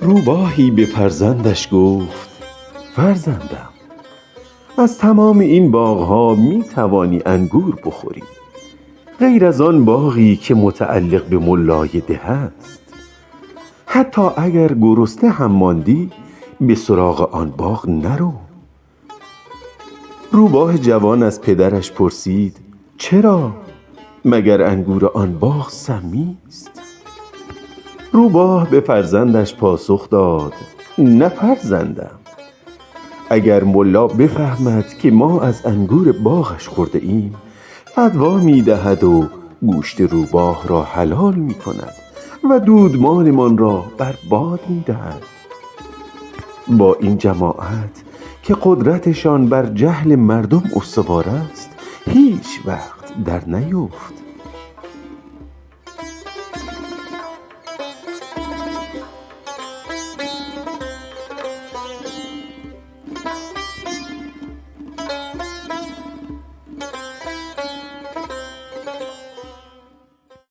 روباهی به فرزندش گفت: فرزندم، از تمام این باغها می توانی انگور بخوری، غیر از آن باغی که متعلق به ملای ده است. حتی اگر گرسنه هم ماندی به سراغ آن باغ نرو. روباه جوان از پدرش پرسید: چرا؟ مگر انگور آن باغ سمی است؟ روباه به فرزندش پاسخ داد: نه فرزندم، اگر ملا بفهمد که ما از انگور باغش خورده ایم فتوا می دهد و گوشت روباه را حلال می کند و دودمانمان را برباد می دهد. با این جماعت که قدرتشان بر جهل مردم استوار است هیچ وقت در نیفت.